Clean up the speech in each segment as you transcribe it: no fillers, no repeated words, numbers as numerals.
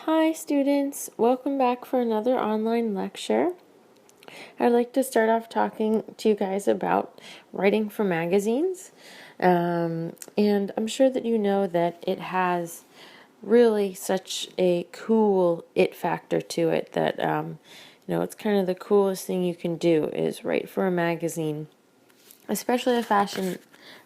Hi students, welcome back for another online lecture. I'd like to start off talking to you guys about writing for magazines. And I'm sure that you know that it has really such a cool it factor to it that, it's kind of the coolest thing you can do is write for a magazine, especially a fashion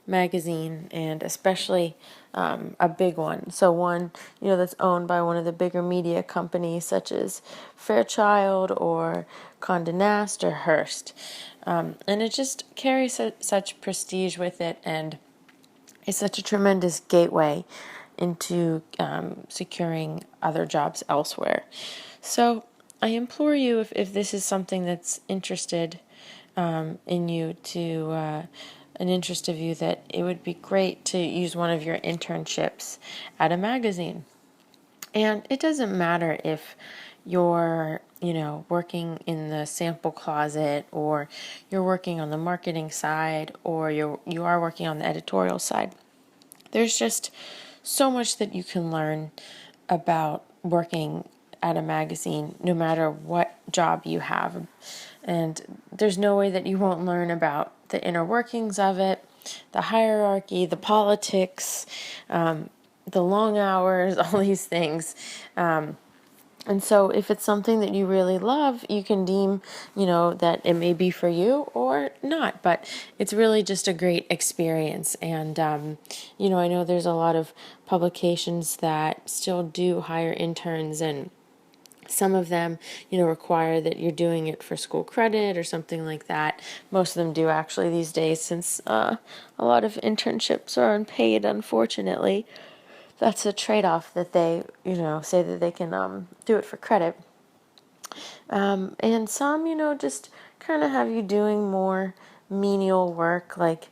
magazine, and especially a big one. So one, that's owned by one of the bigger media companies such as Fairchild or Condé Nast or Hearst. And it just carries such prestige with it, and it's such a tremendous gateway into securing other jobs elsewhere. So I implore you, if this is something that's interested in you, to an interest of you, that it would be great to use one of your internships at a magazine. And it doesn't matter if you're, working in the sample closet, or you're working on the marketing side, or you are working on the editorial side. There's just so much that you can learn about working at a magazine, no matter what job you have. And there's no way that you won't learn about the inner workings of it, the hierarchy, the politics, the long hours, all these things. And so if it's something that you really love, you can deem, that it may be for you or not. But it's really just a great experience. And, I know there's a lot of publications that still do hire interns, and some of them, require that you're doing it for school credit or something like that. Most of them do actually these days, since a lot of internships are unpaid, unfortunately. That's a trade-off that they, say that they can do it for credit. And some, just kind of have you doing more menial work, like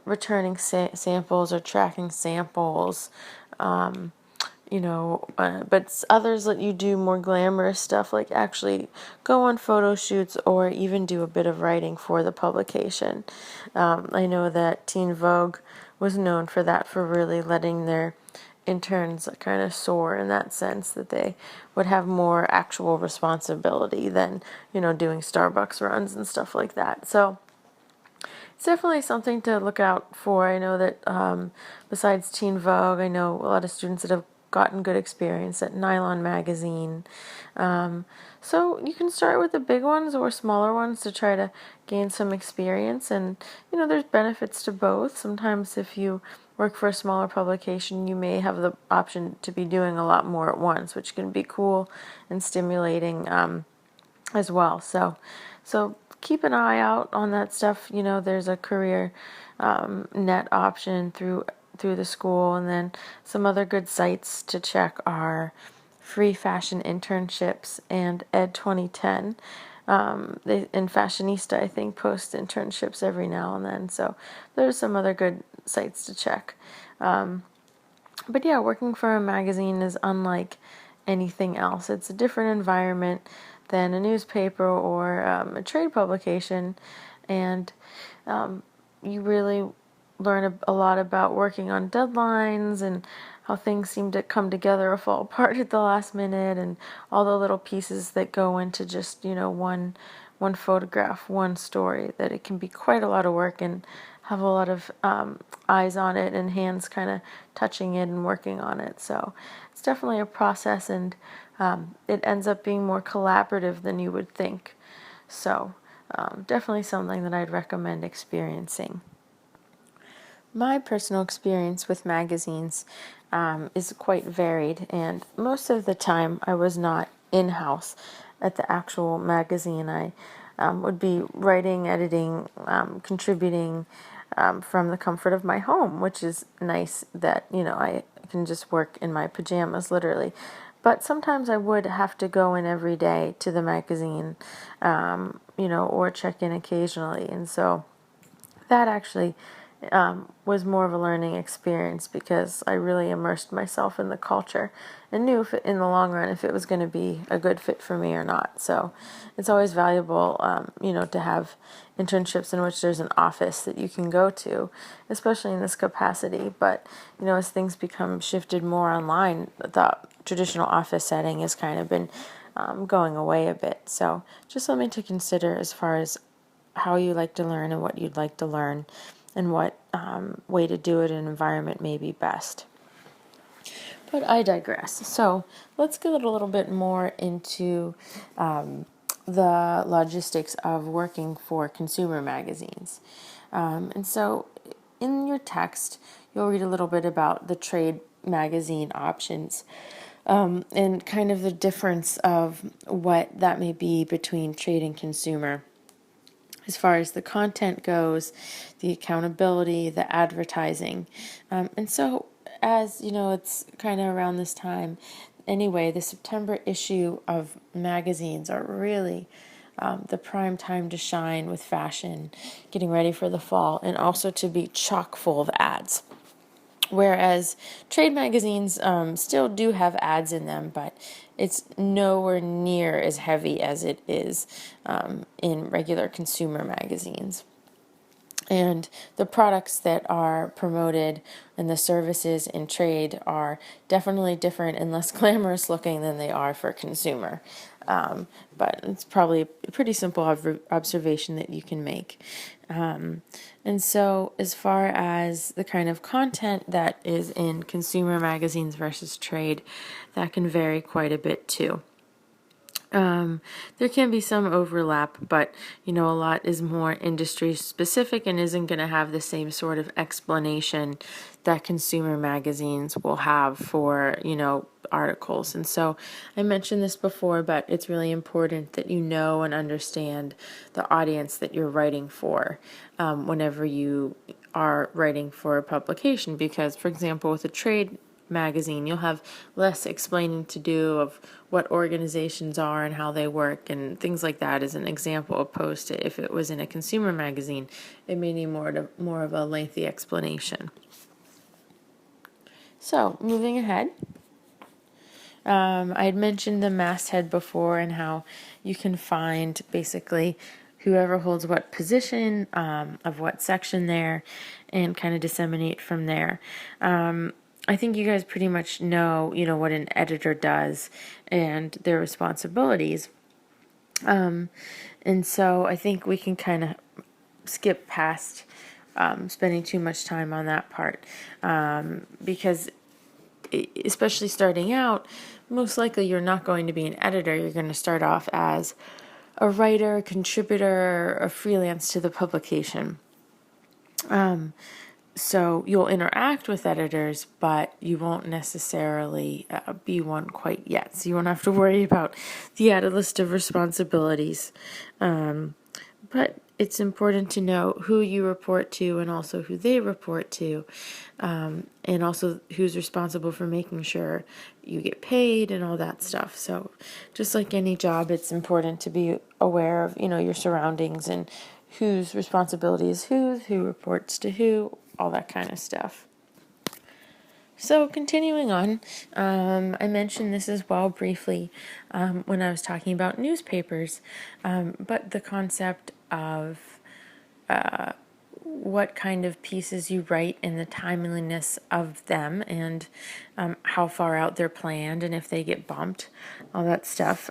returning samples or tracking samples. But others let you do more glamorous stuff, like actually go on photo shoots or even do a bit of writing for the publication. I know that Teen Vogue was known for that, for really letting their interns kind of soar in that sense, that they would have more actual responsibility than, doing Starbucks runs and stuff like that. So it's definitely something to look out for. I know that besides Teen Vogue, I know a lot of students that have gotten good experience at Nylon Magazine. So you can start with the big ones or smaller ones to try to gain some experience. And, there's benefits to both. Sometimes if you work for a smaller publication, you may have the option to be doing a lot more at once, which can be cool and stimulating as well. So keep an eye out on that stuff. There's a career net option through the school, and then some other good sites to check are Free Fashion Internships and Ed 2010. And Fashionista, I think, post internships every now and then. So there's some other good sites to check. But yeah, working for a magazine is unlike anything else. It's a different environment than a newspaper or a trade publication, and you really learn a lot about working on deadlines and how things seem to come together or fall apart at the last minute, and all the little pieces that go into just one photograph, one story. That it can be quite a lot of work and have a lot of eyes on it and hands kind of touching it and working on it. So it's definitely a process, and it ends up being more collaborative than you would think. So definitely something that I'd recommend experiencing. My personal experience with magazines is quite varied, and most of the time I was not in-house at the actual magazine. I would be writing, editing, contributing from the comfort of my home, which is nice that, I can just work in my pajamas, literally. But sometimes I would have to go in every day to the magazine, or check in occasionally. And so that actually was more of a learning experience, because I really immersed myself in the culture and knew in the long run if it was going to be a good fit for me or not. So it's always valuable, to have internships in which there's an office that you can go to, especially in this capacity. But, as things become shifted more online, the traditional office setting has kind of been going away a bit. So just something to consider as far as how you like to learn and what you'd like to learn, and what way to do it in an environment may be best. But I digress. So let's get a little bit more into the logistics of working for consumer magazines. And so in your text, you'll read a little bit about the trade magazine options, and kind of the difference of what that may be between trade and consumer. As far as the content goes, the accountability, the advertising. And so, as you know, it's kind of around this time anyway, the September issue of magazines are really the prime time to shine with fashion, getting ready for the fall, and also to be chock full of ads. Whereas trade magazines still do have ads in them, but it's nowhere near as heavy as it is in regular consumer magazines. And the products that are promoted and the services in trade are definitely different and less glamorous looking than they are for consumer. But it's probably a pretty simple observation that you can make. And so as far as the kind of content that is in consumer magazines versus trade, that can vary quite a bit too. There can be some overlap, but a lot is more industry specific and isn't going to have the same sort of explanation that consumer magazines will have for, articles. And so I mentioned this before, but it's really important that you know and understand the audience that you're writing for whenever you are writing for a publication. Because, for example, with a trade magazine, you'll have less explaining to do of what organizations are and how they work and things like that, as an example, opposed to if it was in a consumer magazine, it may need more of a lengthy explanation. So moving ahead, I had mentioned the masthead before and how you can find basically whoever holds what position of what section there, and kind of disseminate from there. I think you guys pretty much know, what an editor does and their responsibilities. And so I think we can kind of skip past spending too much time on that part, because especially starting out, most likely you're not going to be an editor. You're going to start off as a writer, contributor, a freelance to the publication. So you'll interact with editors, but you won't necessarily be one quite yet. So you won't have to worry about the added list of responsibilities. But it's important to know who you report to and also who they report to, and also who's responsible for making sure you get paid and all that stuff. So just like any job, it's important to be aware of, your surroundings and whose responsibility is whose, who reports to who, all that kind of stuff. So continuing on, I mentioned this as well briefly when I was talking about newspapers, but the concept of what kind of pieces you write and the timeliness of them, and how far out they're planned and if they get bumped, all that stuff,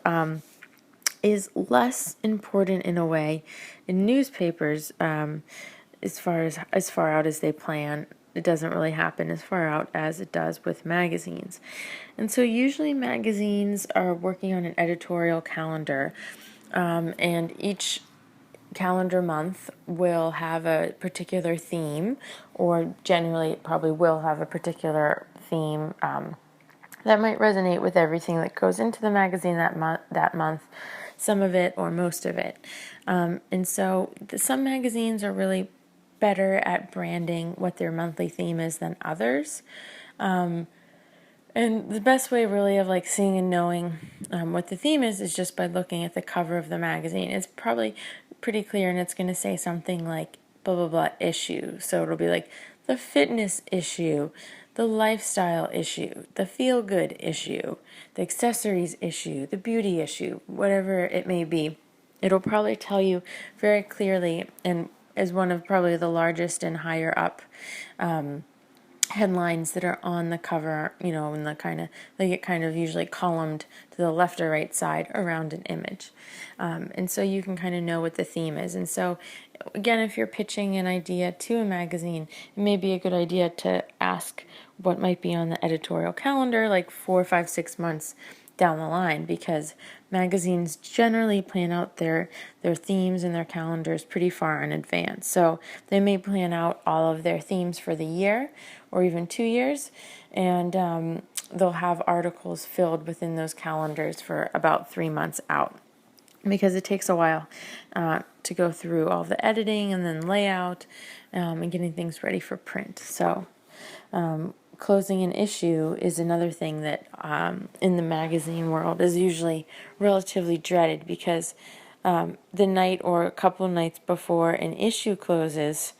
is less important in a way in newspapers. As far out as they plan, it doesn't really happen as far out as it does with magazines. And so usually magazines are working on an editorial calendar, and each calendar month will have a particular theme, or generally it probably will have a particular theme that might resonate with everything that goes into the magazine that month, some of it or most of it. And so some magazines are really better at branding what their monthly theme is than others. And the best way really of seeing and knowing what the theme is just by looking at the cover of the magazine. It's probably pretty clear, and it's going to say something like blah, blah, blah issue. So it'll be like the fitness issue, the lifestyle issue, the feel-good issue, the accessories issue, the beauty issue, whatever it may be. It'll probably tell you very clearly, and as one of probably the largest and higher up headlines that are on the cover, in the they get kind of usually columned to the left or right side around an image. And so you can kind of know what the theme is. And so, again, if you're pitching an idea to a magazine, it may be a good idea to ask what might be on the editorial calendar, like 4, 5, 6 months down the line, because magazines generally plan out their themes and their calendars pretty far in advance. So they may plan out all of their themes for the year or even 2 years, and they'll have articles filled within those calendars for about 3 months out, because it takes a while to go through all the editing and then layout and getting things ready for print. So closing an issue is another thing that in the magazine world is usually relatively dreaded, because the night or a couple of nights before an issue closes,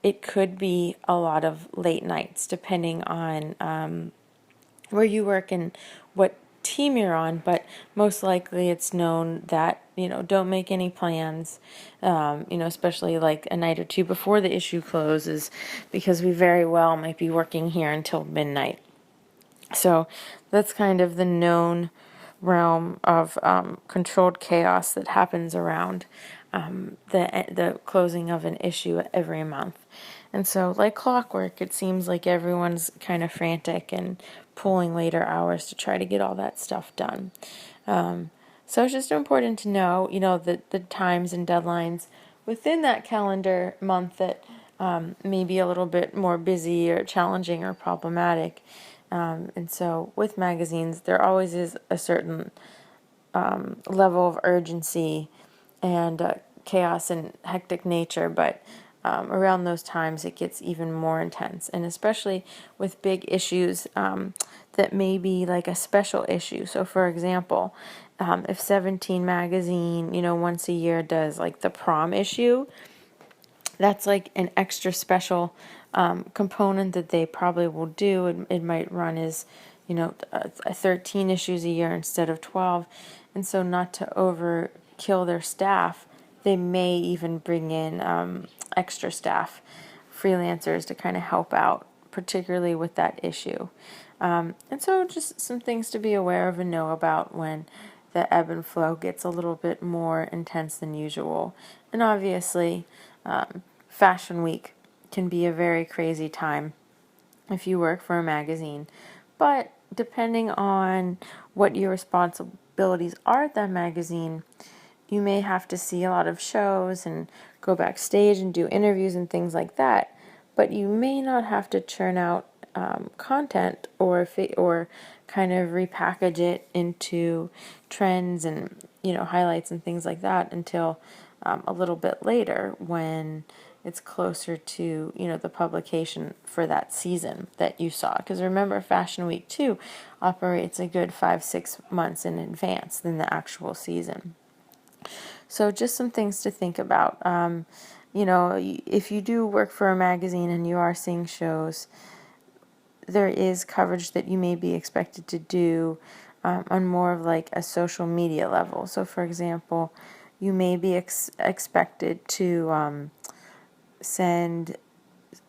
it could be a lot of late nights depending on where you work and what team you're on, but most likely it's known that, don't make any plans, especially like a night or two before the issue closes, because we very well might be working here until midnight. So that's kind of the known realm of controlled chaos that happens around the closing of an issue every month. And so, like clockwork, it seems like everyone's kind of frantic and pulling later hours to try to get all that stuff done. So it's just important to know, the times and deadlines within that calendar month that may be a little bit more busy or challenging or problematic. And so with magazines, there always is a certain level of urgency and chaos and hectic nature, but around those times it gets even more intense, and especially with big issues that may be like a special issue. So for example, if 17 magazine, once a year does like the prom issue, that's like an extra special component that they probably will do. It might run as, 13 issues a year instead of 12. And so not to overkill their staff, they may even bring in extra staff, freelancers, to kind of help out, particularly with that issue. And so just some things to be aware of and know about when the ebb and flow gets a little bit more intense than usual. And obviously, Fashion Week can be a very crazy time if you work for a magazine. But depending on what your responsibilities are at that magazine, you may have to see a lot of shows and go backstage and do interviews and things like that. But you may not have to churn out content or kind of repackage it into trends and highlights and things like that until a little bit later, when it's closer to the publication for that season that you saw. Because remember, Fashion Week 2 operates a good 5-6 months in advance than the actual season. So just some things to think about. If you do work for a magazine and you are seeing shows, there is coverage that you may be expected to do on more of like a social media level. So for example, you may be expected to send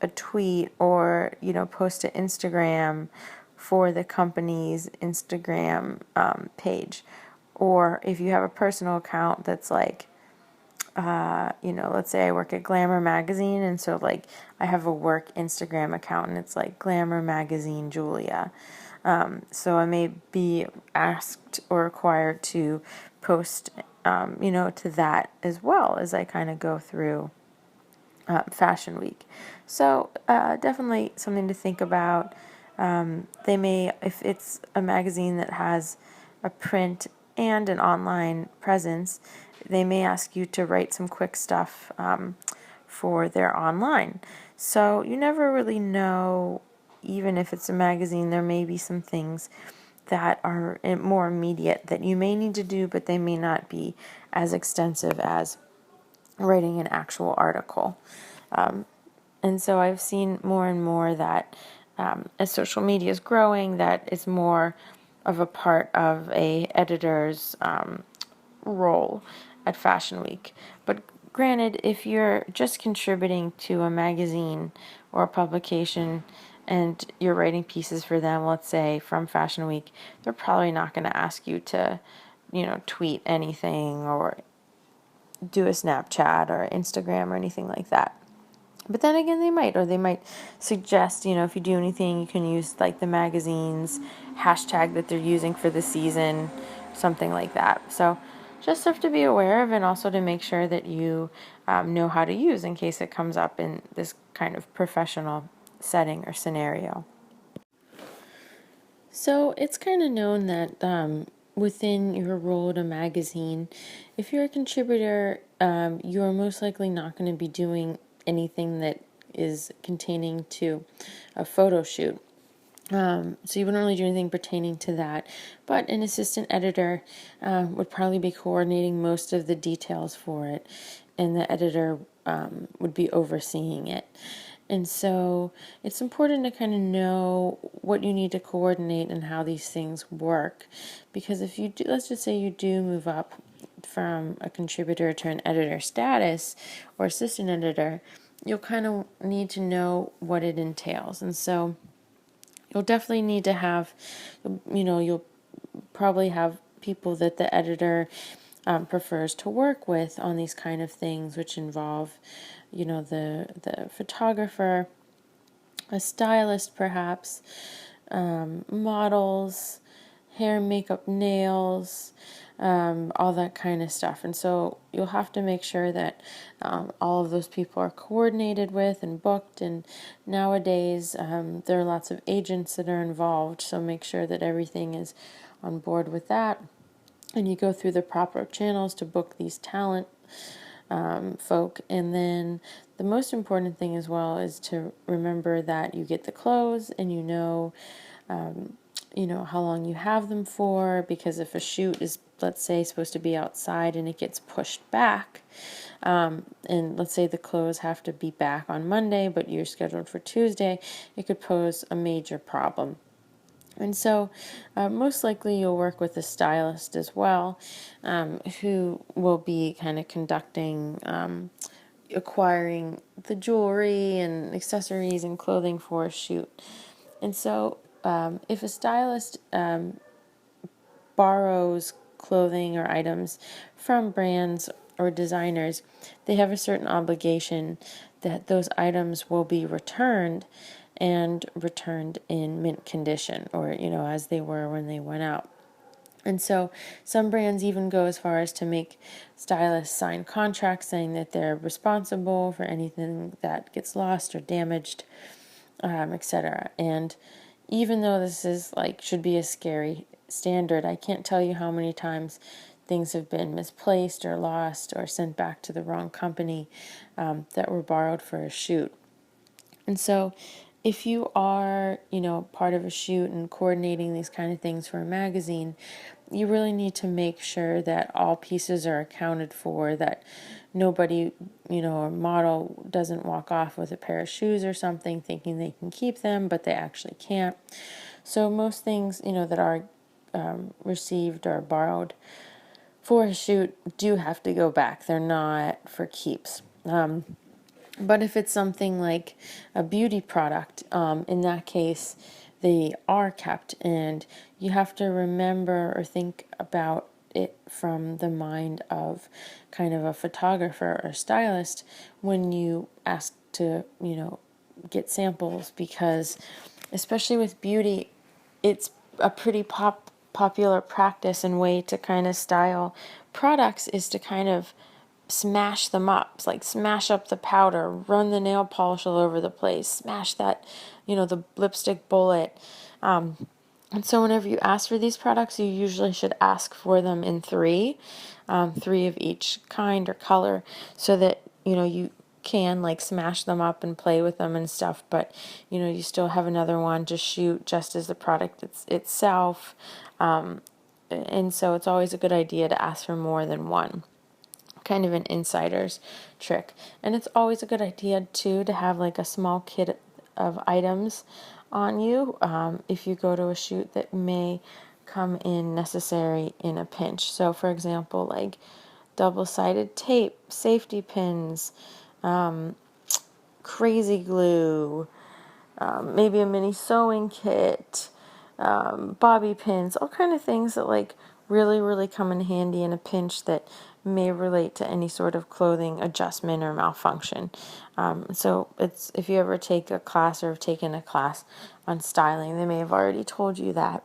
a tweet or post to Instagram for the company's Instagram page. Or if you have a personal account that's like, let's say I work at Glamour Magazine, and so like I have a work Instagram account and it's like Glamour Magazine Julia. So I may be asked or required to post, to that as well as I kind of go through Fashion Week. So definitely something to think about. They may, if it's a magazine that has a print and an online presence, they may ask you to write some quick stuff for their online. So you never really know, even if it's a magazine, there may be some things that are more immediate that you may need to do, but they may not be as extensive as writing an actual article. And so I've seen more and more that as social media is growing, that it's more of a part of a editor's role at Fashion Week. But granted, if you're just contributing to a magazine or a publication, and you're writing pieces for them, let's say from Fashion Week, they're probably not going to ask you to, tweet anything or do a Snapchat or Instagram or anything like that. But then again, they might suggest, if you do anything, you can use like the magazine's hashtag that they're using for the season, something like that. So just have to be aware of, and also to make sure that you know how to use in case it comes up in this kind of professional setting or scenario. So it's kind of known that within your role at a magazine, if you're a contributor, you're most likely not going to be doing anything that is containing to a photo shoot. So you wouldn't really do anything pertaining to that, but an assistant editor would probably be coordinating most of the details for it, and the editor would be overseeing it. And so it's important to kind of know what you need to coordinate and how these things work, because if you do, let's just say you do move up from a contributor to an editor status or assistant editor, you'll kind of need to know what it entails. And so you'll definitely need to have, you'll probably have people that the editor prefers to work with on these kind of things, which involve, the photographer, a stylist perhaps, models, hair, makeup, nails, all that kind of stuff. And so you'll have to make sure that all of those people are coordinated with and booked. And nowadays, there are lots of agents that are involved, so make sure that everything is on board with that. And you go through the proper channels to book these talent folk. And then the most important thing as well is to remember that you get the clothes and how long you have them for, because if a shoot is, let's say, supposed to be outside and it gets pushed back, and let's say the clothes have to be back on Monday, but you're scheduled for Tuesday, it could pose a major problem. And so most likely you'll work with a stylist as well, who will be kind of conducting, acquiring the jewelry and accessories and clothing for a shoot. And so if a stylist borrows clothing or items from brands or designers, they have a certain obligation that those items will be returned, and returned in mint condition, or as they were when they went out. And so some brands even go as far as to make stylists sign contracts saying that they're responsible for anything that gets lost or damaged, etc. And even though this is should be a scary standard, I can't tell you how many times things have been misplaced or lost or sent back to the wrong company that were borrowed for a shoot. And so if you are, part of a shoot and coordinating these kind of things for a magazine, you really need to make sure that all pieces are accounted for, that nobody, a model doesn't walk off with a pair of shoes or something thinking they can keep them, but they actually can't. So most things, that are received or borrowed for a shoot do have to go back. They're not for keeps. But if it's something like a beauty product, in that case, they are kept, and you have to remember or think about it from the mind of kind of a photographer or stylist when you ask to, get samples, because especially with beauty, it's a pretty popular practice and way to kind of style products is to kind of smash them up, smash up the powder, run the nail polish all over the place, smash that, the lipstick bullet. And so whenever you ask for these products, you usually should ask for them in three of each kind or color, so that, you can smash them up and play with them and stuff, but, you still have another one to shoot just as the product itself. And so it's always a good idea to ask for more than one. Kind of an insider's trick. And it's always a good idea too to have a small kit of items on you if you go to a shoot that may come in necessary in a pinch. So for example, double-sided tape, safety pins, crazy glue, maybe a mini sewing kit, bobby pins, all kind of things that like really come in handy in a pinch that may relate to any sort of clothing adjustment or malfunction. So it's, if you ever take a class or have taken a class on styling, they may have already told you that.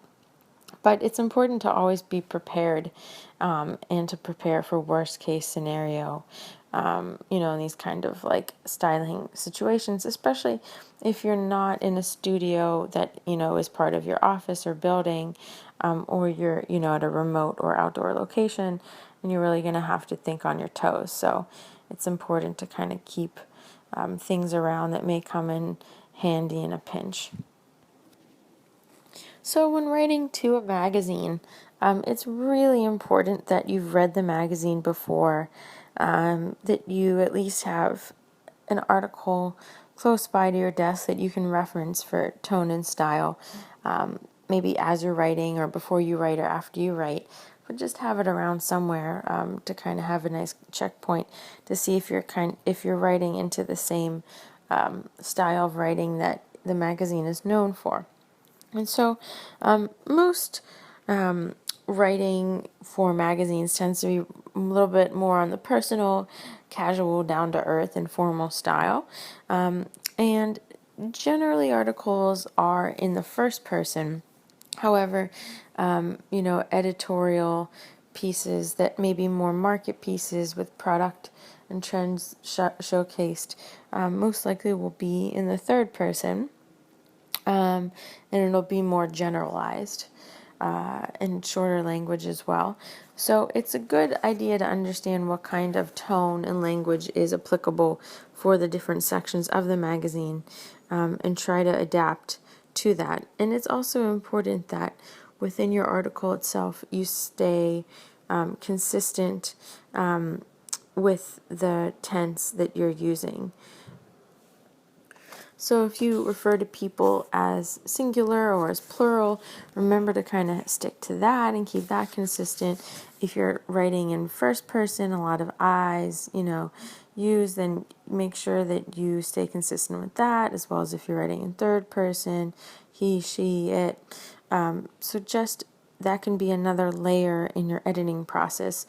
But it's important to always be prepared, and to prepare for worst case scenario, in these kind of like styling situations, especially if you're not in a studio that, is part of your office or building, or you're, at a remote or outdoor location, and you're really going to have to think on your toes. So it's important to kind of keep things around that may come in handy in a pinch. So when writing to a magazine, it's really important that you've read the magazine before, that you at least have an article close by to your desk that you can reference for tone and style, maybe as you're writing or before you write or after you write, but just have it around somewhere, to kind of have a nice checkpoint to see if you're writing into the same style of writing that the magazine is known for. And so, most writing for magazines tends to be a little bit more on the personal, casual, down to earth, informal style. And generally, articles are in the first person. However, editorial pieces that may be more market pieces with product and trends showcased, most likely will be in the third person. And it'll be more generalized, and shorter language as well. So it's a good idea to understand what kind of tone and language is applicable for the different sections of the magazine, and try to adapt to that. And it's also important that within your article itself you stay consistent with the tense that you're using. So if you refer to people as singular or as plural, remember to kind of stick to that and keep that consistent. If you're writing in first person, a lot of I's, use, then make sure that you stay consistent with that, as well as if you're writing in third person, he, she, it. So just that can be another layer in your editing process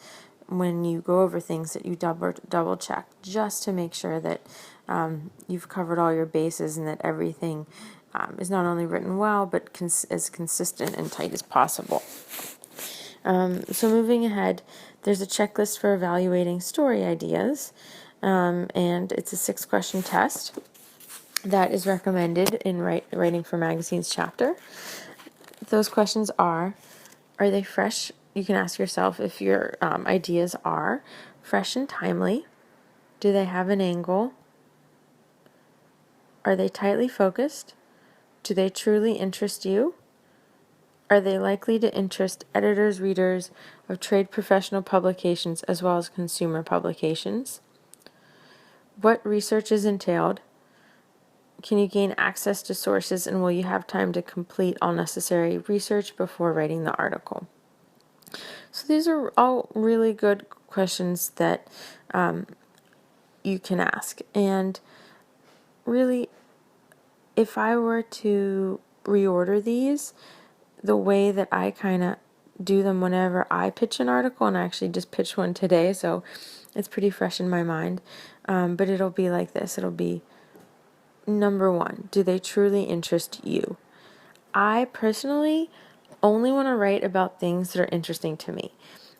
when you go over things that you double check, just to make sure that you've covered all your bases and that everything is not only written well, but as consistent and tight as possible. So moving ahead, there's a checklist for evaluating story ideas, and it's a 6-question test that is recommended in Writing for Magazines chapter. Those questions are they fresh? You can ask yourself if your ideas are fresh and timely. Do they have an angle? Are they tightly focused? Do they truly interest you? Are they likely to interest editors, readers of trade professional publications as well as consumer publications? What research is entailed? Can you gain access to sources, and will you have time to complete all necessary research before writing the article? So these are all really good questions that you can ask. And really, if I were to reorder these, the way that I kind of do them whenever I pitch an article, and I actually just pitched one today, so it's pretty fresh in my mind, but it'll be like this. It'll be, number 1, do they truly interest you? I personally only want to write about things that are interesting to me.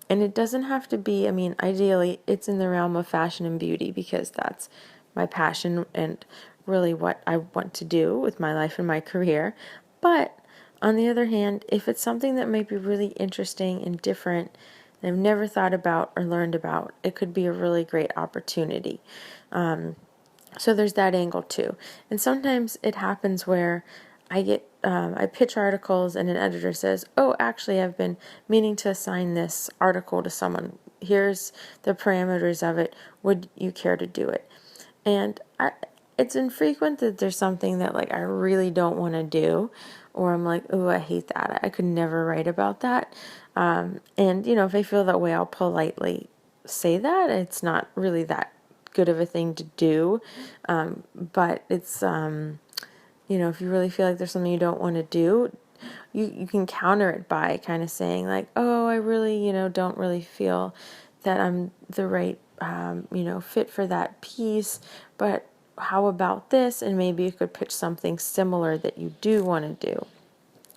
And it doesn't have to be, ideally, it's in the realm of fashion and beauty, because that's my passion and really what I want to do with my life and my career. But on the other hand, if it's something that might be really interesting and different that I've never thought about or learned about, it could be a really great opportunity. So there's that angle too. And sometimes it happens where I pitch articles and an editor says, oh, actually, I've been meaning to assign this article to someone. Here's the parameters of it. Would you care to do it? And it's infrequent that there's something that I really don't want to do, or I'm like, oh, I hate that. I could never write about that. And if I feel that way, I'll politely say that. It's not really that good of a thing to do, but it's if you really feel like there's something you don't want to do, you can counter it by kind of saying like, oh, I really, don't really feel that I'm the right, fit for that piece, but how about this? And maybe you could pitch something similar that you do want to do.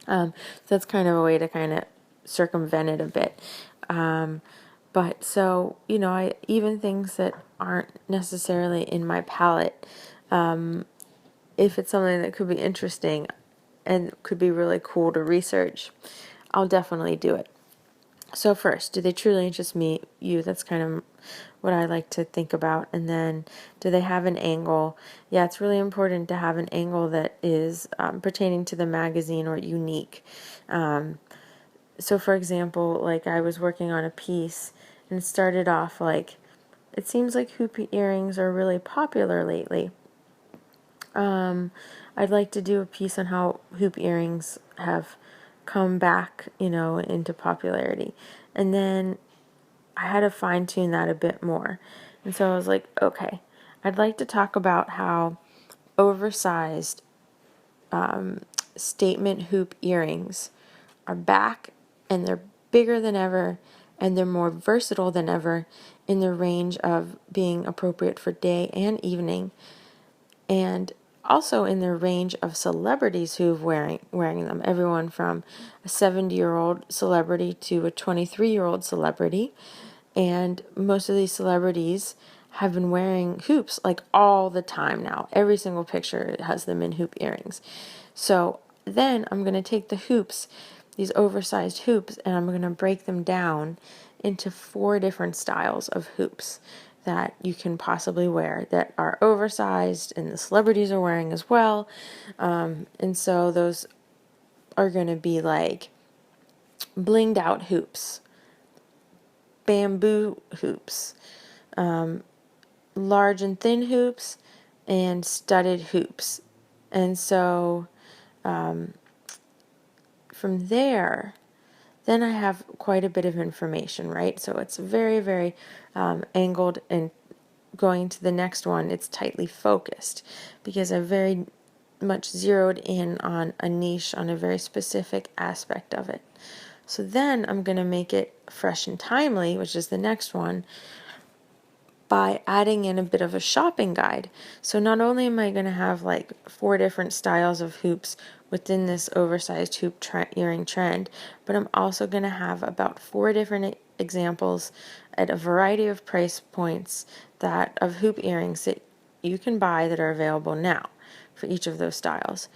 So that's kind of a way to kind of circumvent it a bit. But so, I even things that aren't necessarily in my palette, if it's something that could be interesting and could be really cool to research, I'll definitely do it. So first, do they truly interest you? That's kind of what I like to think about. And then, do they have an angle? Yeah, it's really important to have an angle that is pertaining to the magazine or unique. So for example, like I was working on a piece and it started off like, it seems like hoop earrings are really popular lately. I'd like to do a piece on how hoop earrings have come back, into popularity. And then I had to fine tune that a bit more. And so I was like, okay, I'd like to talk about how oversized statement hoop earrings are back, and they're bigger than ever, and they're more versatile than ever in the range of being appropriate for day and evening, and also in the range of celebrities who've wearing them. Everyone from a 70-year-old celebrity to a 23-year-old celebrity. And most of these celebrities have been wearing hoops like all the time now. Every single picture has them in hoop earrings. So then I'm going to take the hoops, these oversized hoops, and I'm going to break them down into 4 different styles of hoops that you can possibly wear that are oversized and the celebrities are wearing as well. And so those are going to be like blinged out hoops, bamboo hoops, large and thin hoops, and studded hoops. And so from there, then I have quite a bit of information, right? So it's very, very angled, and going to the next one, it's tightly focused because I very much zeroed in on a niche, on a very specific aspect of it. So then I'm going to make it fresh and timely, which is the next one, by adding in a bit of a shopping guide. So not only am I going to have like 4 different styles of hoops within this oversized hoop earring trend, but I'm also going to have about 4 different examples at a variety of price points that of hoop earrings that you can buy that are available now for each of those styles.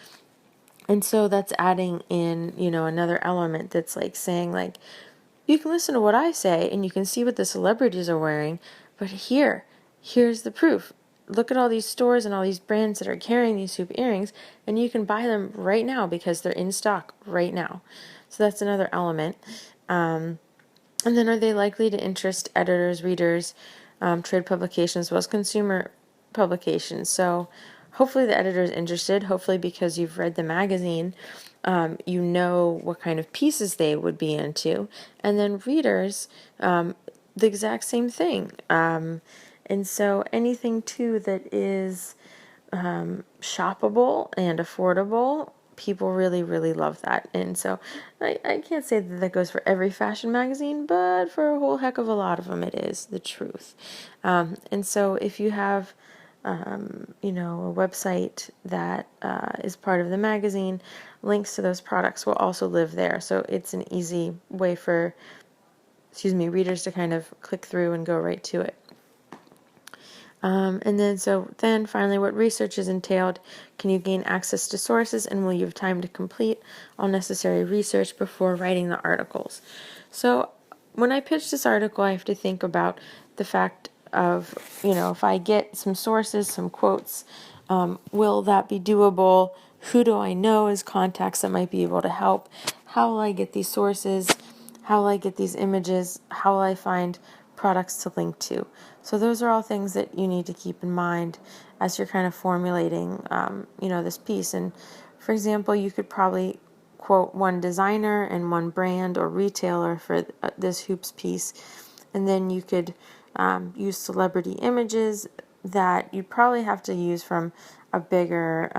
And so that's adding in, another element that's like saying like, you can listen to what I say and you can see what the celebrities are wearing, but here's the proof. Look at all these stores and all these brands that are carrying these hoop earrings, and you can buy them right now because they're in stock right now. So that's another element. And then, are they likely to interest editors, readers, trade publications, as well as consumer publications? So hopefully the editor is interested, hopefully because you've read the magazine, you know what kind of pieces they would be into. And then readers, the exact same thing. And so anything too that is shoppable and affordable, people really, really love that. And so I can't say that goes for every fashion magazine, but for a whole heck of a lot of them, it is the truth. And so if you have, a website that is part of the magazine, links to those products will also live there. So it's an easy way for, readers to kind of click through and go right to it. And then finally, what research is entailed? Can you gain access to sources, and will you have time to complete all necessary research before writing the articles? So when I pitch this article, I have to think about the fact of, if I get some sources, some quotes, will that be doable? Who do I know as contacts that might be able to help? How will I get these sources? How will I get these images? How will I find products to link to? So those are all things that you need to keep in mind as you're kind of formulating, this piece. And for example, you could probably quote one designer and one brand or retailer for this hoops piece. And then you could use celebrity images that you'd probably have to use from a bigger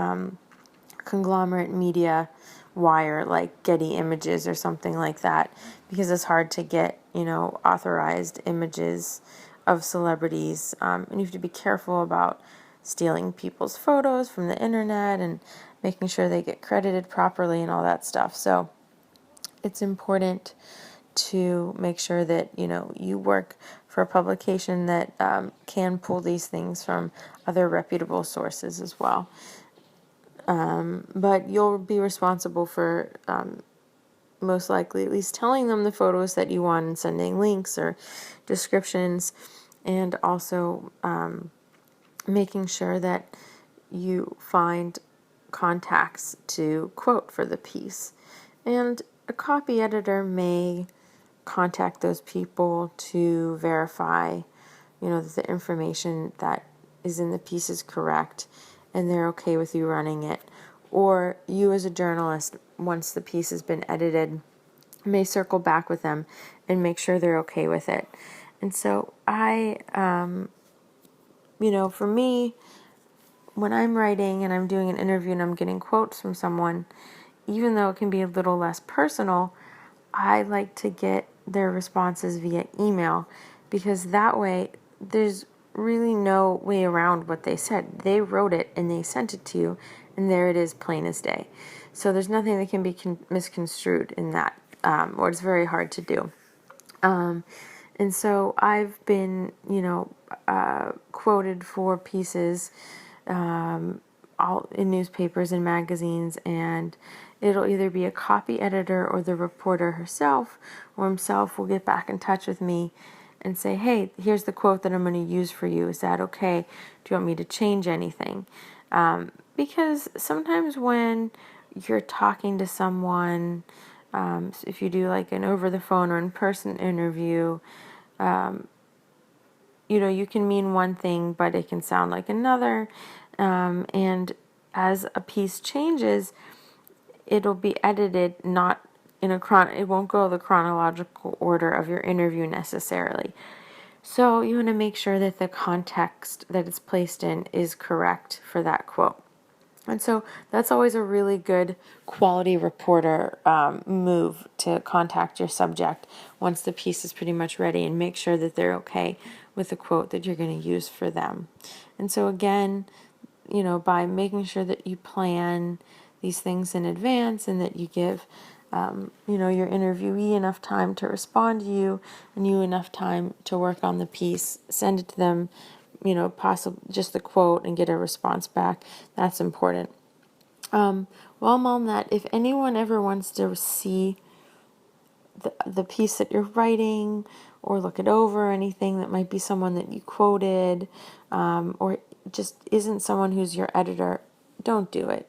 conglomerate media wire like Getty Images or something like that, because it's hard to get, authorized images of celebrities. And you have to be careful about stealing people's photos from the internet and making sure they get credited properly and all that stuff. So it's important to make sure that, you work for a publication that can pull these things from other reputable sources as well. But you'll be responsible for most likely at least telling them the photos that you want and sending links or descriptions, and also making sure that you find contacts to quote for the piece. And a copy editor may contact those people to verify, that the information that is in the piece is correct and they're okay with you running it. Or you as a journalist, once the piece has been edited, may circle back with them and make sure they're okay with it. And so for me, when I'm writing and I'm doing an interview and I'm getting quotes from someone, even though it can be a little less personal, I like to get their responses via email, because that way there's really no way around what they said. They wrote it and they sent it to you, and there it is, plain as day. So there's nothing that can be misconstrued in that, or it's very hard to do. And so I've been, quoted for pieces all in newspapers and magazines, and it'll either be a copy editor or the reporter herself or himself will get back in touch with me and say, hey, here's the quote that I'm going to use for you. Is that okay? Do you want me to change anything? Because sometimes when you're talking to someone, if you do like an over the phone or in-person interview, you can mean one thing, but it can sound like another. And as a piece changes, it'll be edited not in it won't go the chronological order of your interview necessarily. So you want to make sure that the context that it's placed in is correct for that quote. And so that's always a really good quality reporter move, to contact your subject once the piece is pretty much ready and make sure that they're okay with the quote that you're going to use for them. And so again, by making sure that you plan these things in advance and that you give, your interviewee enough time to respond to you and you enough time to work on the piece, send it to them, possibly just the quote and get a response back. That's important. While I'm on that, if anyone ever wants to see the piece that you're writing or look it over, anything that might be someone that you quoted, or just isn't someone who's your editor, don't do it.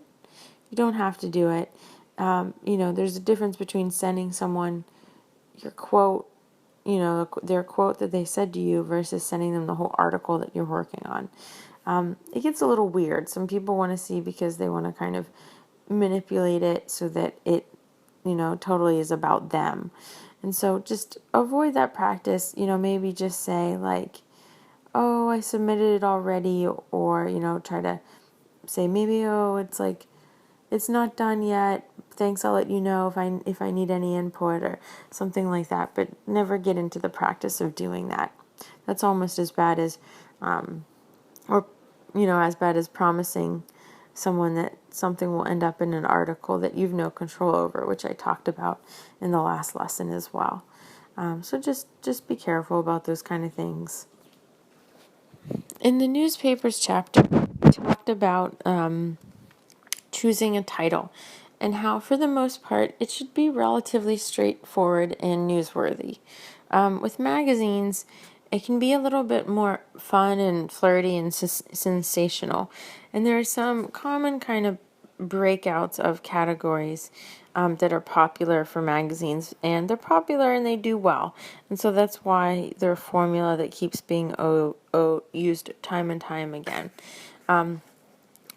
You don't have to do it. There's a difference between sending someone your quote, their quote that they said to you, versus sending them the whole article that you're working on. It gets a little weird. Some people want to see because they want to kind of manipulate it so that it, totally is about them. And so just avoid that practice. Maybe just say like, oh, I submitted it already, or, try to say maybe, oh, it's not done yet. Thanks, I'll let you know if I need any input or something like that. But never get into the practice of doing that. That's almost as bad as, as bad as promising someone that something will end up in an article that you've no control over, which I talked about in the last lesson as well. So just be careful about those kind of things. In the newspapers chapter, we talked about choosing a title and how, for the most part, it should be relatively straightforward and newsworthy. With magazines, it can be a little bit more fun and flirty and sensational. And there are some common kind of breakouts of categories that are popular for magazines. And they're popular and they do well. And so that's why they're a formula that keeps being used time and time again.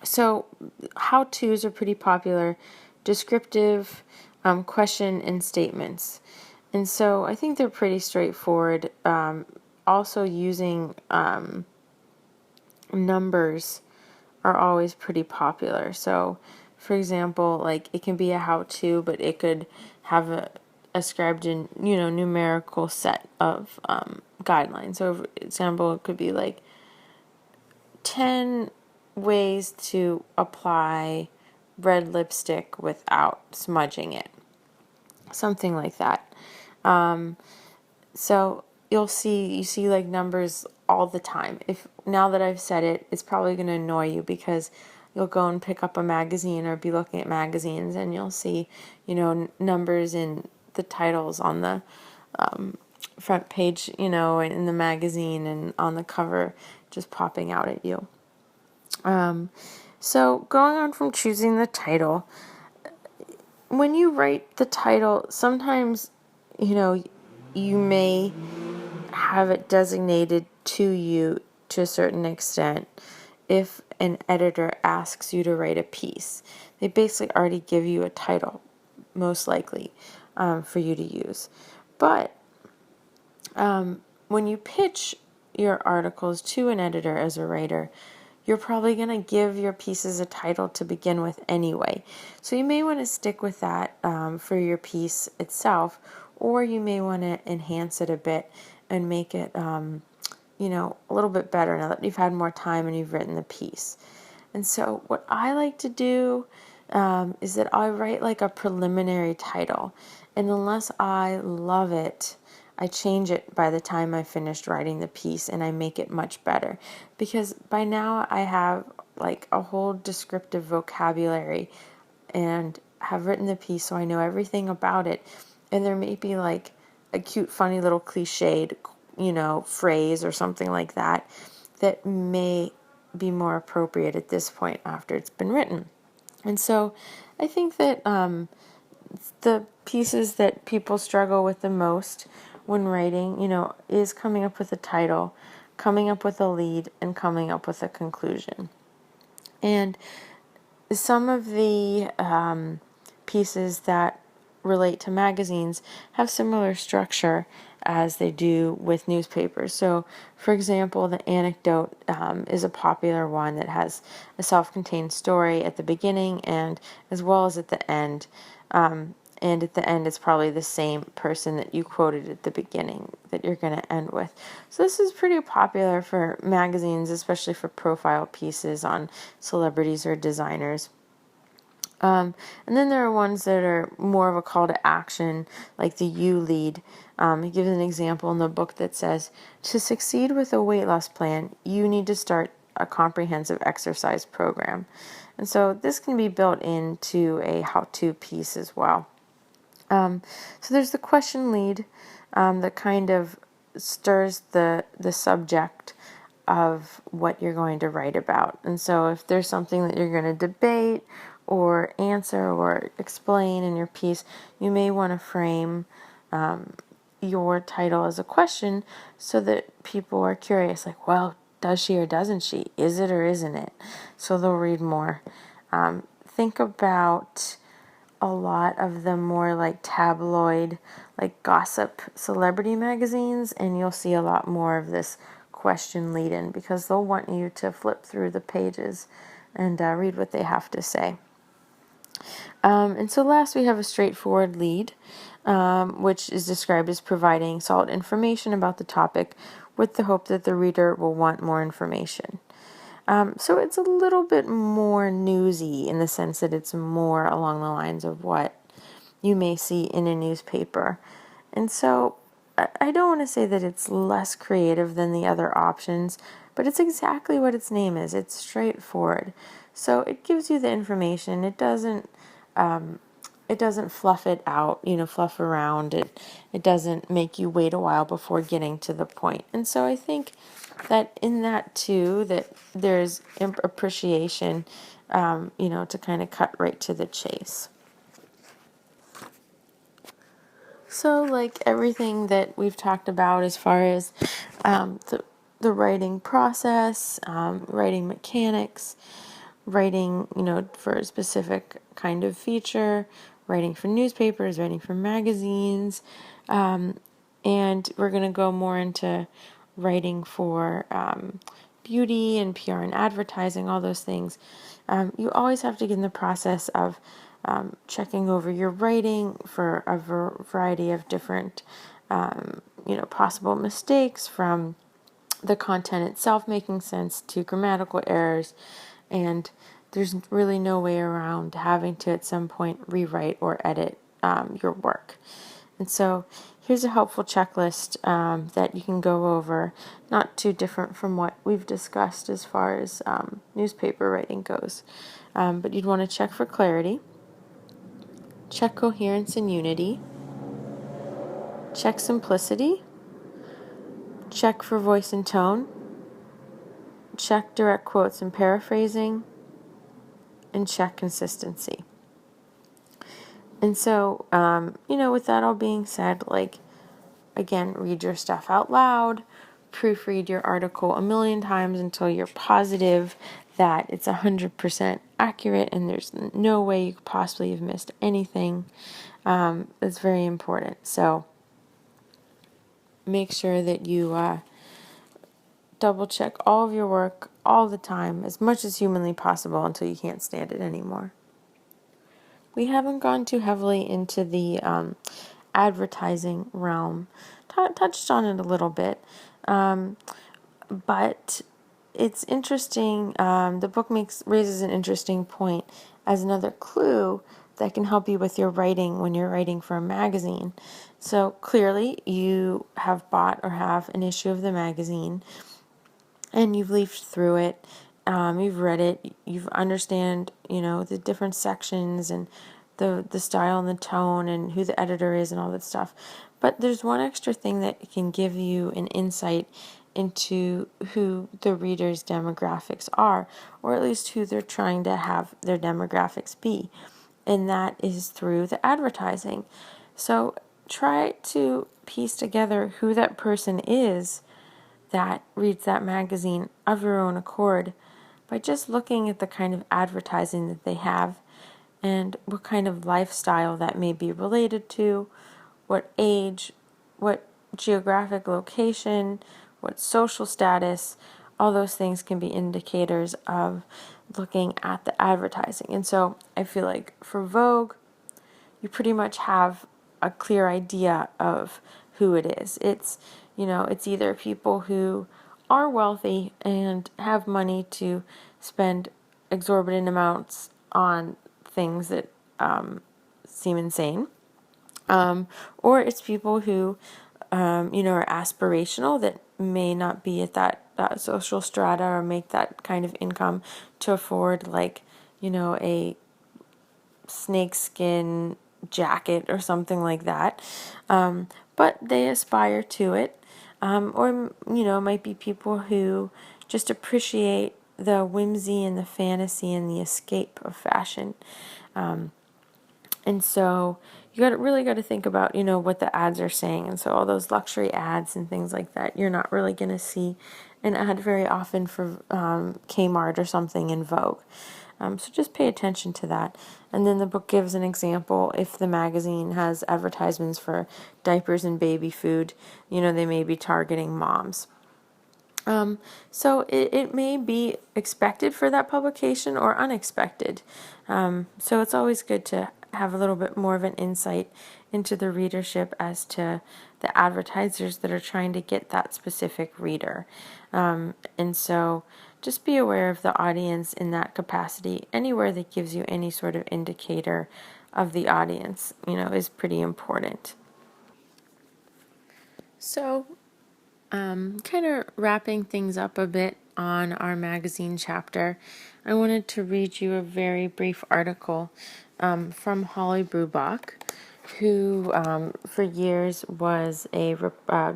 So how-tos are pretty popular. Descriptive, question, and statements. And so I think they're pretty straightforward. Also using numbers are always pretty popular. So for example, like it can be a how-to, but it could have a ascribed in, numerical set of guidelines. So, for example, it could be like 10 ways to apply red lipstick without smudging it. Something like that. So you see like numbers all the time. If now that I've said it, it's probably going to annoy you because you'll go and pick up a magazine or be looking at magazines and you'll see, numbers in the titles on the front page, in the magazine and on the cover just popping out at you. So going on from choosing the title, when you write the title, sometimes, you may have it designated to you to a certain extent if an editor asks you to write a piece. They basically already give you a title, most likely, for you to use. But when you pitch your articles to an editor as a writer, you're probably going to give your pieces a title to begin with anyway. So you may want to stick with that for your piece itself, or you may want to enhance it a bit and make it, a little bit better now that you've had more time and you've written the piece. And so what I like to do is that I write like a preliminary title. And unless I love it, I change it by the time I finished writing the piece and I make it much better. Because by now I have like a whole descriptive vocabulary and have written the piece, so I know everything about it. And there may be like a cute, funny little cliched, phrase or something like that that may be more appropriate at this point after it's been written. And so I think that the pieces that people struggle with the most when writing, is coming up with a title, coming up with a lead, and coming up with a conclusion. And some of the pieces that relate to magazines have similar structure as they do with newspapers. So, for example, the anecdote is a popular one that has a self-contained story at the beginning and as well as at the end. And at the end, it's probably the same person that you quoted at the beginning that you're going to end with. So this is pretty popular for magazines, especially for profile pieces on celebrities or designers. And then there are ones that are more of a call to action, like the you lead. He gives an example in the book that says, to succeed with a weight loss plan, you need to start a comprehensive exercise program. And so this can be built into a how-to piece as well. So there's the question lead that kind of stirs the subject of what you're going to write about. And so if there's something that you're going to debate or answer or explain in your piece, you may want to frame your title as a question so that people are curious, like, well, does she or doesn't she? Is it or isn't it? So they'll read more. Think about a lot of the more like tabloid, like gossip celebrity magazines, and you'll see a lot more of this question lead in because they'll want you to flip through the pages and read what they have to say. And so last we have a straightforward lead, which is described as providing solid information about the topic with the hope that the reader will want more information. So it's a little bit more newsy in the sense that it's more along the lines of what you may see in a newspaper. And so I don't want to say that it's less creative than the other options, but it's exactly what its name is. It's straightforward. So it gives you the information. It doesn't fluff it out, fluff around. It doesn't make you wait a while before getting to the point. And so I think that in that too, that there's appreciation, to kind of cut right to the chase. So like everything that we've talked about as far as the writing process, writing mechanics, writing, for a specific kind of feature, writing for newspapers, writing for magazines, and we're going to go more into writing for beauty and PR and advertising, all those things, you always have to get in the process of checking over your writing for a variety of different, possible mistakes, from the content itself making sense to grammatical errors, and there's really no way around having to at some point rewrite or edit your work. And so here's a helpful checklist that you can go over, not too different from what we've discussed as far as newspaper writing goes. But you'd want to check for clarity, check coherence and unity, check simplicity, check for voice and tone, check direct quotes and paraphrasing, and check consistency. And so, with that all being said, again, read your stuff out loud, proofread your article a million times until you're positive that it's 100% accurate and there's no way you could possibly have missed anything. It's very important. So make sure that you double check all of your work all the time, as much as humanly possible, until you can't stand it anymore. We haven't gone too heavily into the advertising realm. Touched on it a little bit, but it's interesting. The book raises an interesting point as another clue that can help you with your writing when you're writing for a magazine. So clearly, you have bought or have an issue of the magazine, and you've leafed through it. You've read it. You understand, the different sections and the style and the tone and who the editor is and all that stuff. But there's one extra thing that can give you an insight into who the reader's demographics are, or at least who they're trying to have their demographics be, and that is through the advertising. So try to piece together who that person is that reads that magazine of your own accord by just looking at the kind of advertising that they have and what kind of lifestyle that may be related to, what age, what geographic location, what social status. All those things can be indicators of looking at the advertising. And so I feel like for Vogue, you pretty much have a clear idea of who it is. It's either people who are wealthy and have money to spend exorbitant amounts on things that seem insane, or it's people who, are aspirational, that may not be at that social strata or make that kind of income to afford, a snakeskin jacket or something like that. But they aspire to it. Or, it might be people who just appreciate the whimsy and the fantasy and the escape of fashion. And so you really got to think about, what the ads are saying. And so all those luxury ads and things like that, you're not really going to see an ad very often for Kmart or something in Vogue. So just pay attention to that. And then the book gives an example. If the magazine has advertisements for diapers and baby food, they may be targeting moms. So it may be expected for that publication or unexpected. So it's always good to have a little bit more of an insight into the readership as to the advertisers that are trying to get that specific reader. And so just be aware of the audience in that capacity. Anywhere that gives you any sort of indicator of the audience, is pretty important. So kind of wrapping things up a bit on our magazine chapter, I wanted to read you a very brief article from Holly Brubach, who for years was a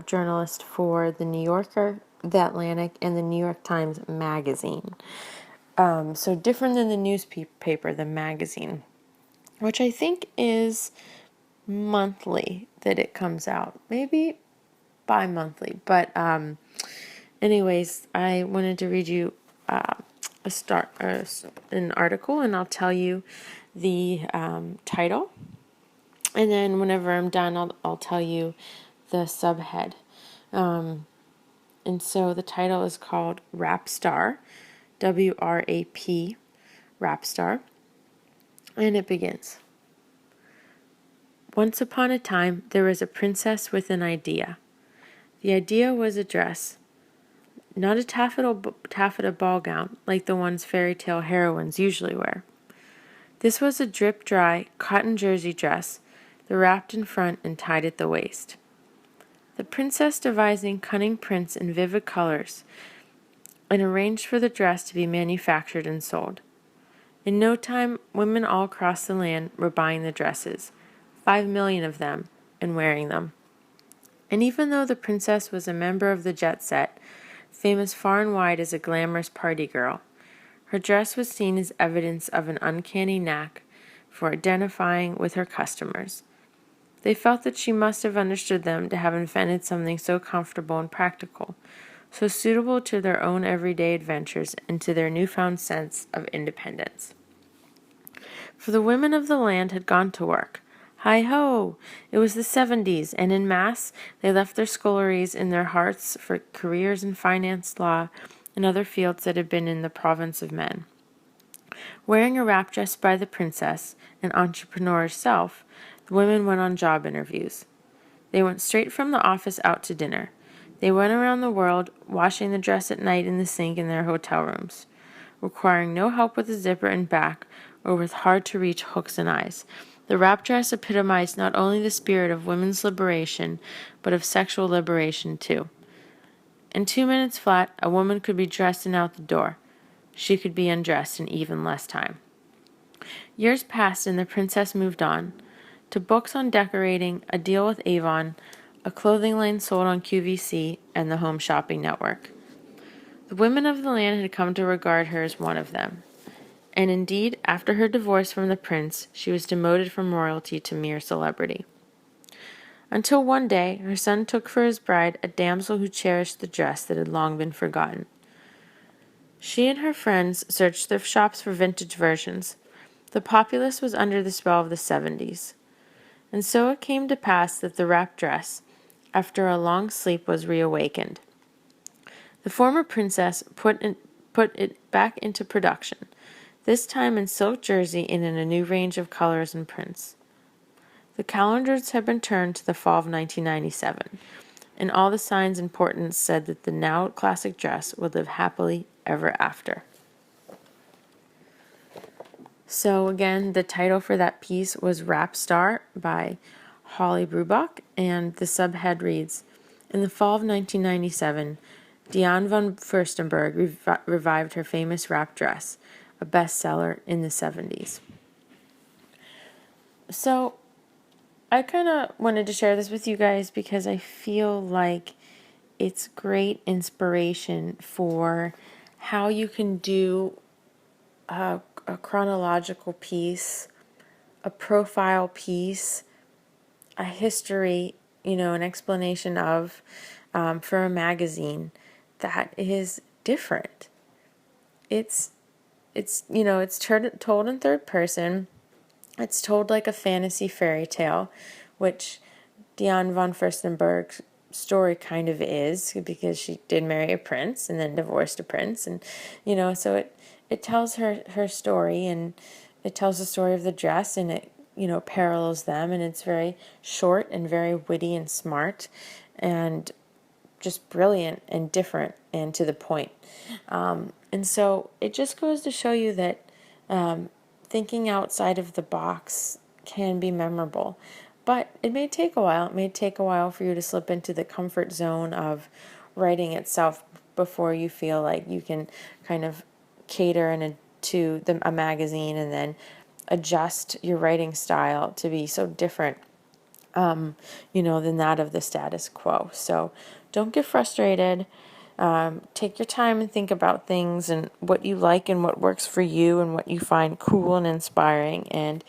journalist for the New Yorker, the Atlantic, and the New York Times Magazine. So different than the newspaper, the magazine, which I think is monthly that it comes out. Maybe bi-monthly, but anyways, I wanted to read you an article, and I'll tell you the title, and then whenever I'm done, I'll tell you the subhead. And so the title is called Rap Star, W-R-A-P, Rap Star. And it begins. Once upon a time, there was a princess with an idea. The idea was a dress, not a taffeta ball gown like the ones fairy tale heroines usually wear. This was a drip-dry cotton jersey dress, the wrapped in front and tied at the waist. The princess devising cunning prints in vivid colors and arranged for the dress to be manufactured and sold. In no time, women all across the land were buying the dresses, 5 million of them, and wearing them. And even though the princess was a member of the jet set, famous far and wide as a glamorous party girl, her dress was seen as evidence of an uncanny knack for identifying with her customers. They felt that she must have understood them to have invented something so comfortable and practical, so suitable to their own everyday adventures and to their newfound sense of independence. For the women of the land had gone to work. Hi-ho! It was the 70s, and in mass they left their sculleries in their hearts for careers in finance, law, and other fields that had been in the province of men. Wearing a wrap dress by the princess, an entrepreneur herself, the women went on job interviews. They went straight from the office out to dinner. They went around the world, washing the dress at night in the sink in their hotel rooms, requiring no help with the zipper and back or with hard-to-reach hooks and eyes. The wrap dress epitomized not only the spirit of women's liberation, but of sexual liberation too. In 2 minutes flat, a woman could be dressed and out the door. She could be undressed in even less time. Years passed and the princess moved on, to books on decorating, a deal with Avon, a clothing line sold on QVC, and the Home Shopping Network. The women of the land had come to regard her as one of them. And indeed, after her divorce from the prince, she was demoted from royalty to mere celebrity. Until one day, her son took for his bride a damsel who cherished the dress that had long been forgotten. She and her friends searched thrift shops for vintage versions. The populace was under the spell of the 70s. And so it came to pass that the wrap dress, after a long sleep, was reawakened. The former princess put it back into production, this time in silk jersey and in a new range of colors and prints. The calendars had been turned to the fall of 1997, and all the signs and portents said that the now classic dress would live happily ever after. So again, the title for that piece was Rap Star by Holly Brubach, and the subhead reads, in the fall of 1997, Diane von Furstenberg revived her famous wrap dress, a bestseller in the 70s. So I kind of wanted to share this with you guys because I feel like it's great inspiration for how you can do a chronological piece, a profile piece, a history, an explanation of, for a magazine that is different. It's told in third person. It's told like a fantasy fairy tale, which Diane von Furstenberg's story kind of is, because she did marry a prince and then divorced a prince, and so it tells her story, and it tells the story of the dress, and it parallels them, and it's very short and very witty and smart and just brilliant and different and to the point. And so it just goes to show you that thinking outside of the box can be memorable. But it may take a while. It may take a while for you to slip into the comfort zone of writing itself before you feel like you can kind of cater to a magazine and then adjust your writing style to be so different, than that of the status quo. So don't get frustrated. Take your time and think about things and what you like and what works for you and what you find cool and inspiring. And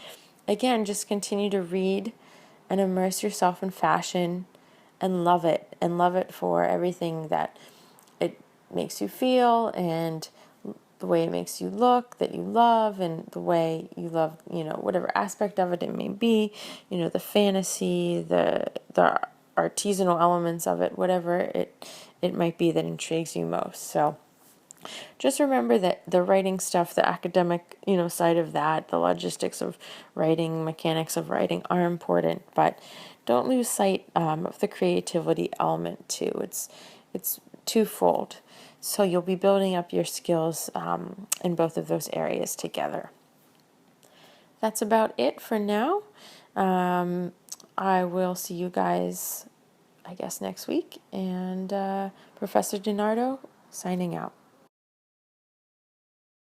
again, just continue to read and immerse yourself in fashion and love it for everything that it makes you feel and the way it makes you look that you love, and the way you love, whatever aspect of it may be, the fantasy, the artisanal elements of it, whatever it it might be that intrigues you most. So just remember that the writing stuff, the academic, side of that, the logistics of writing, mechanics of writing are important, but don't lose sight of the creativity element too. It's twofold. So you'll be building up your skills in both of those areas together. That's about it for now. I will see you guys, I guess, next week. And Professor DiNardo signing out.